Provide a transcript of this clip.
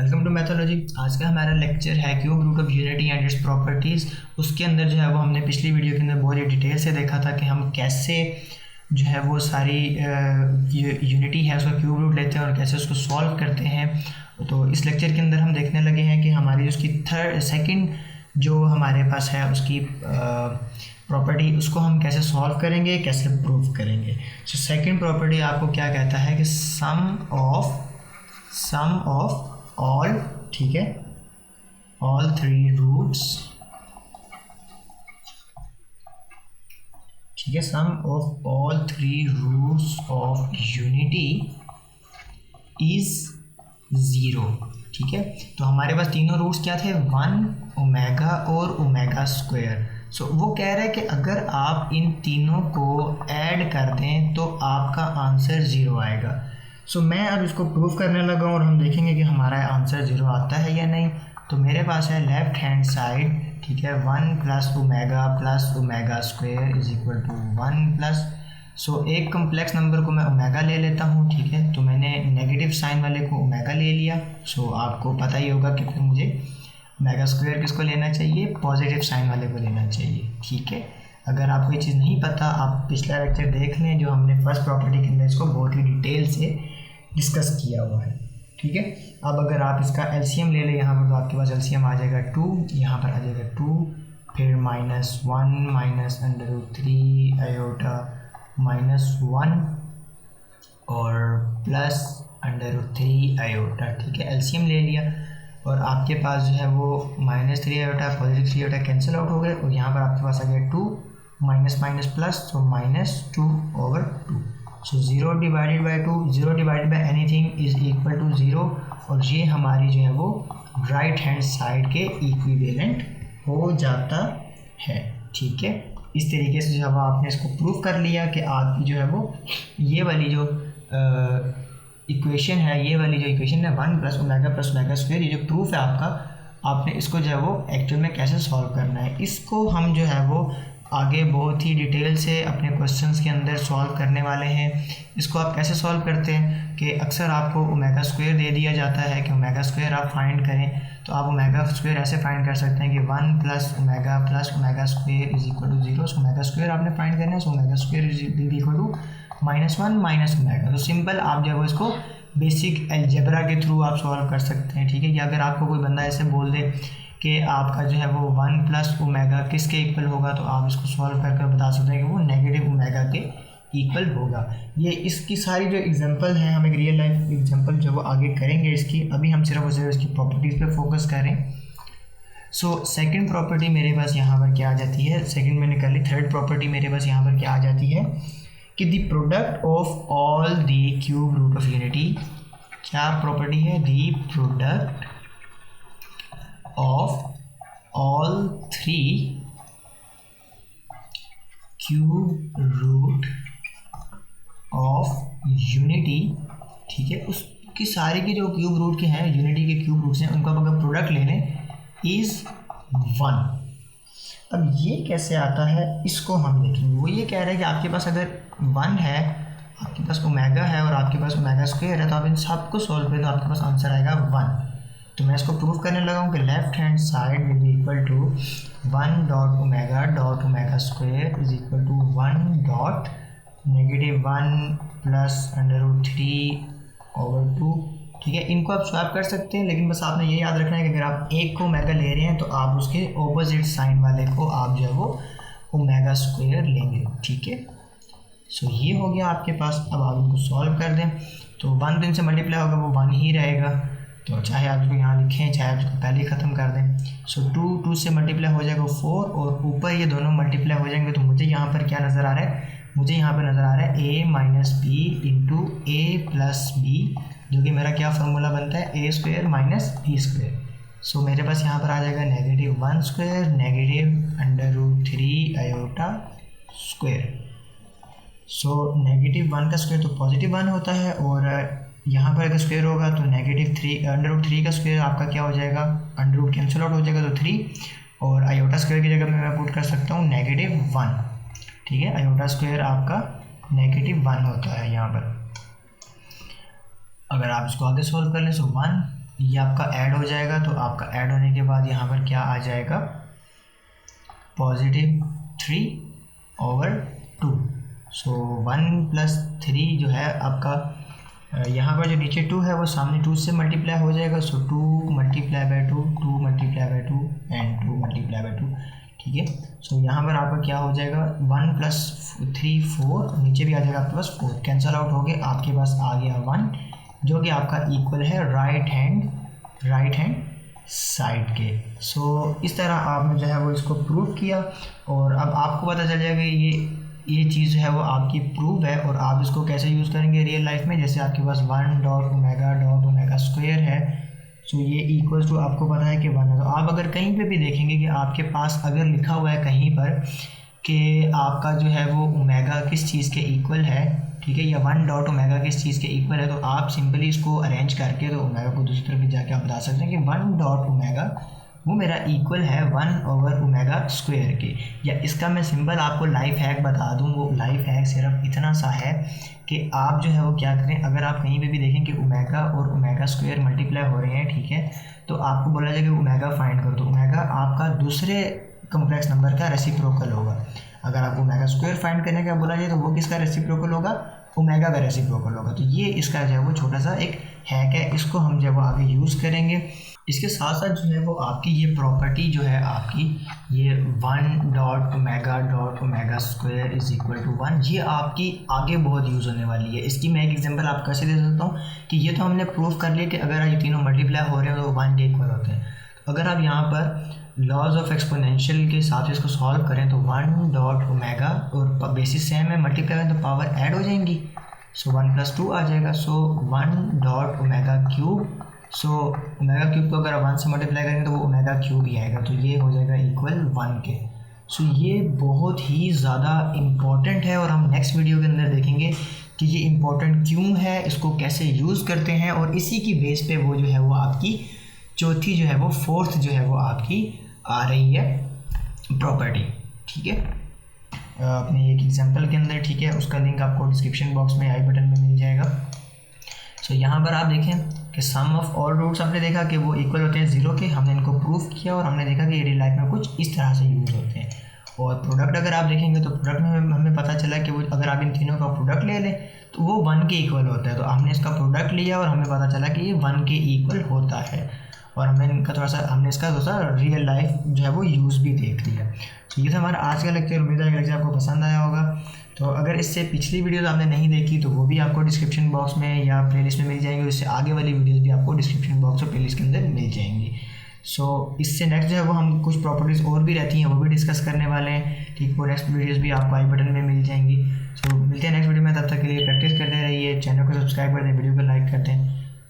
Welcome to mythology. आज का हमारा लेक्चर है cube root of unity and its properties. उसके अंदर जो है वो हमने पिछली वीडियो के अंदर बहुत ही डिटेल से देखा था कि हम कैसे जो है वो सारी यूनिटी है उसका क्यूब रूट लेते हैं और कैसे उसको सॉल्व करते हैं। तो इस लेक्चर के अंदर हम देखने लगे हैं कि हमारी उसकी सेकंड जो हमारे पास है उसकी प्रॉपर्टी, उसको हम कैसे सॉल्व करेंगे, कैसे प्रूव करेंगे। सो सेकंड प्रॉपर्टी आपको क्या कहता है कि सम ऑफ ऑल, ठीक है, ऑल थ्री रूट्स, ठीक है, sum of all three roots of unity is 0। ठीक है, तो हमारे पास तीनों रूट्स क्या थे, 1 ओमेगा और ओमेगा स्क्वायर। सो वो कह रहे हैं कि अगर आप इन तीनों को ऐड कर दें तो आपका आंसर 0 आएगा। सो मैं अब इसको प्रूव करने लगा हूँ और हम देखेंगे कि हमारा आंसर 0 आता है या नहीं। तो मेरे पास है लेफ्ट हैंड साइड, ठीक है, 1 plus omega square is equal to 1 plus. So एक कम्प्लेक्स नंबर को मैं ओमेगा ले लेता हूँ, ठीक है, तो मैंने नेगेटिव साइन वाले को ओमेगा ले लिया। सो आपको पता ही होगा कि फिर मुझे ओमेगा स्क्वायर किसको लेना चाहिए, पॉजिटिव साइन वाले को लेना चाहिए। ठीक है, अगर आपको ये चीज़ नहीं पता आप पिछला लेक्चर देख लें जो हमने फर्स्ट प्रॉपर्टी के अंदर इसको बहुत ही डिटेल से डिस्कस किया हुआ है। ठीक है, अब अगर आप इसका एलसीएम ले लें यहाँ पर तो आपके पास एलसीएम आ जाएगा 2, यहाँ पर आ जाएगा 2, फिर -1 माइनस √3 आयोटा -1 और प्लस √3 आयोटा। ठीक है, एलसीएम ले लिया और आपके पास जो है वो -3 iota positive 3 iota cancel out हो गए और यहाँ पर आपके पास आ गया 2 माइनस प्लस, तो -2/2। So 0 divided by 2, 0 divided by anything is equal to 0 और ये हमारी जो है वो राइट हैंड साइड के इक्विवेलेंट हो जाता है। ठीक है, इस तरीके से जब आपने इसको प्रूव कर लिया कि आपकी जो है वो ये वाली जो इक्वेशन है, ये वाली जो इक्वेशन है 1 प्लस ओमेगा स्क्वायर, ये जो प्रूफ है आपका, आपने इसको जो है वो एक्चुअल में कैसे सॉल्व करना है, इसको हम जो है वो आगे बहुत ही डिटेल से अपने क्वेश्चंस के अंदर सॉल्व करने वाले हैं। इसको आप कैसे सॉल्व करते हैं कि अक्सर आपको ओमेगा स्क्वायर दे दिया जाता है कि ओमेगा स्क्वायर आप फाइंड करें, तो आप ओमेगा स्क्वायर ऐसे फाइंड कर सकते हैं कि 1 plus omega square is equal to 0। So omega square आपने फाइंड करना है, so omega square is equal to -1 minus omega. तो सिंपल आप जो है वो इसको बेसिक अलजेब्रा के थ्रू आप सॉल्व कर सकते हैं। ठीक है, या अगर आपको कोई बंदा ऐसे बोल दे कि आपका जो है वो 1 प्लस ओमेगा किसके इक्वल होगा, तो आप इसको सॉल्व कर बता सकते हैं कि वो नेगेटिव ओमेगा के इक्वल होगा। ये इसकी सारी जो एग्जांपल हैं, हम एक रियल लाइफ एग्जांपल जो वो आगे करेंगे इसकी, अभी हम सिर्फ और सिर्फ इसकी प्रॉपर्टीज़ पे फोकस करें। सो सेकंड प्रॉपर्टी मेरे पास यहाँ पर क्या आ जाती है, सेकंड मैंने कर ली, थर्ड प्रॉपर्टी मेरे पास यहाँ पर क्या आ जाती है कि the product of all the cube root of unity, क्या प्रॉपर्टी है, the product of all three cube root of unity, ठीक है, उसकी सारे की जो क्यूब रूट के हैं, यूनिटी के क्यूब रूट्स हैं, उनका अगर प्रोडक्ट ले लें इज़ 1। अब ये कैसे आता है इसको हम देखेंगे। वो ये कह रहे हैं कि आपके पास अगर 1 है, आपके पास ओमेगा है और आपके पास ओमेगा स्क्वायर है, तो आप इन सब को सॉल्व करें तो आपके पास आंसर आएगा 1। तो मैं इसको प्रूव करने लगा हूँ कि left hand side will be equal to 1 dot omega square is equal to 1 dot -1 plus √3/2। ठीक है, इनको आप स्वैप कर सकते हैं, लेकिन बस आपने ये याद रखना है कि अगर आप एक को ओमेगा ले रहे हैं तो आप उसके ऑपोजिट साइन वाले को आप जो है वो ओमेगा स्क्वायर लेंगे। ठीक है, सो ये हो गया आपके पास। अब आप इनको सॉल्व कर दें तो 1 दिन से मल्टीप्लाई होगा, वो 1 ही रहेगा, तो चाहे आप इसको यहाँ लिखें चाहे आप इसको पहले ही ख़त्म कर दें। सो 2 से मल्टीप्लाई हो जाएगा 4 और ऊपर ये दोनों मल्टीप्लाई हो जाएंगे, तो मुझे यहाँ पर क्या नज़र आ रहा है, मुझे यहाँ पर नज़र आ रहा है a minus B into A plus B, जो कि मेरा क्या फार्मूला बनता है, a square minus B square. So मेरे पास यहाँ पर आ जाएगा -1 square negative √3 iota square. So -1 का स्क्वायर तो पॉजिटिव 1 होता है और यहाँ पर अगर स्क्वायर होगा तो -3 का स्क्वायर आपका क्या हो जाएगा, √ कैंसिल आउट हो जाएगा तो 3, और आयोटा स्क्वायर की जगह में मैं पुट कर सकता हूँ -1। ठीक है, आयोटा स्क्वायर आपका -1 होता है यहाँ पर। अगर आप इसको आगे सॉल्व कर लें, सो 1 ये आपका ऐड हो जाएगा, तो आपका ऐड होने के बाद यहाँ पर क्या आ जाएगा, +3/2। सो 1+3 जो है आपका यहाँ पर जो नीचे 2 है वो सामने 2 से मल्टीप्लाई हो जाएगा। सो 2 × 2, 2 × 2 एंड 2 × 2, ठीक है। सो यहाँ पर आपका क्या हो जाएगा, 1 + 3 4, नीचे भी आ जाएगा आपके पास 4, कैंसल आउट हो गया, आपके पास आ गया 1, जो कि आपका इक्वल है राइट हैंड साइड के। सो इस तरह आपने जो है वो इसको प्रूव किया, और अब आपको पता चल जाएगा ये चीज़ जो है वो आपकी प्रूव है, और आप इसको कैसे यूज़ करेंगे रियल लाइफ में। जैसे आपके पास 1.ω है, सो ये इक्वल्स टू आपको पता है कि 1 है। तो आप अगर कहीं पे भी देखेंगे कि आपके पास अगर लिखा हुआ है कहीं पर कि आपका जो है वो ओमेगा किस चीज़ के इक्वल है, ठीक है, या 1.ω किस चीज़ के इक्वल है, तो आप सिंपली इसको अरेंज करके तो ओमेगा को दूसरी तरफ भी जाके आप बता सकते हैं कि 1.ω वो मेरा इक्वल है 1/ω² के। या इसका मैं सिंपल आपको लाइफ हैक बता दूं, वो लाइफ हैक सिर्फ इतना सा है कि आप जो है वो क्या करें, अगर आप कहीं पे भी देखें कि ओमेगा और ω² मल्टीप्लाई हो रहे हैं, ठीक है, तो आपको बोला जाएगा ओमेगा फाइंड करो, तो ओमेगा आपका दूसरे कॉम्प्लेक्स नंबर का रेसिप्रोकल होगा। अगर आपको ω² फाइंड करने का बोला जाए तो वो किसका रेसिप्रोकल होगा, ओमेगा का रेसिप्रोकल होगा। तो ये इसका जो है वो छोटा सा एक हैक है, इसको हम जो है वो आगे यूज़ करेंगे। इसके साथ साथ जो है वो आपकी ये प्रॉपर्टी जो है आपकी ये 1.ω/1, ये आपकी आगे बहुत यूज़ होने वाली है। इसकी मैं एक एग्जांपल आपको कैसे दे सकता हूँ कि ये तो हमने प्रूव कर लिया कि अगर ये तीनों मल्टीप्लाई हो रहे हैं तो 1 के इक्वल होते हैं। तो अगर आप यहाँ पर लॉज ऑफ एक्सपोनेंशियल के साथ इसको सॉल्व करें तो 1.ω और बेसिस सेम है, मल्टीप्लाई करें तो पावर ऐड हो जाएंगी। सो 1 + 2 आ जाएगा। सो 1.ω3, सो ω³ को अगर 1 से मल्टीप्लाई करेंगे तो वो ω³ ही आएगा, तो ये हो जाएगा इक्वल 1 के। सो ये बहुत ही ज़्यादा इम्पॉर्टेंट है, और हम नेक्स्ट वीडियो के अंदर देखेंगे कि ये इम्पॉर्टेंट क्यों है, इसको कैसे यूज़ करते हैं, और इसी की बेस पे वो जो है वो आपकी चौथी जो है वो फोर्थ जो है वो आपकी आ रही है प्रॉपर्टी, ठीक है, अपने एक एग्जांपल के अंदर, ठीक है। उसका लिंक आपको डिस्क्रिप्शन बॉक्स में आई बटन में मिल जाएगा। सो यहाँ पर आप देखें कि सम ऑफ ऑल रूट्स हमने देखा कि वो इक्वल होते हैं 0 के, हमने इनको प्रूफ किया और हमने देखा कि रियल लाइफ में कुछ इस तरह से यूज़ होते हैं। और प्रोडक्ट अगर आप देखेंगे तो प्रोडक्ट में हमें पता चला कि वो अगर आप इन तीनों का प्रोडक्ट ले लें तो वो 1 के इक्वल होता है। तो हमने इसका प्रोडक्ट लिया और हमें पता चला कि ये 1 के इक्वल होता है, और हमने इसका थोड़ा सा रियल लाइफ जो है वो यूज़ भी देख लिया। तो ये था हमारा आज का लेक्चर। उम्मीद है कि लेक्चर आपको पसंद आया होगा। तो अगर इससे पिछली वीडियोस आपने नहीं देखी तो वो भी आपको डिस्क्रिप्शन बॉक्स में या प्लेलिस्ट में मिल जाएंगी, और इससे आगे वाली वीडियोस भी आपको डिस्क्रिप्शन बॉक्स और प्लेलिस्ट के अंदर मिल जाएंगी। सो इससे नेक्स्ट जो है वो हम कुछ प्रॉपर्टीज़ और भी रहती हैं वो भी डिस्कस करने वाले हैं, ठीक। वो नेक्स्ट वीडियोस भी आपको आई बटन में मिल जाएंगी। सो मिलते हैं नेक्स्ट वीडियो में, तब तक के लिए प्रैक्टिस करते रहिए, चैनल को सब्सक्राइब कर दें, वीडियो को लाइक कर दें।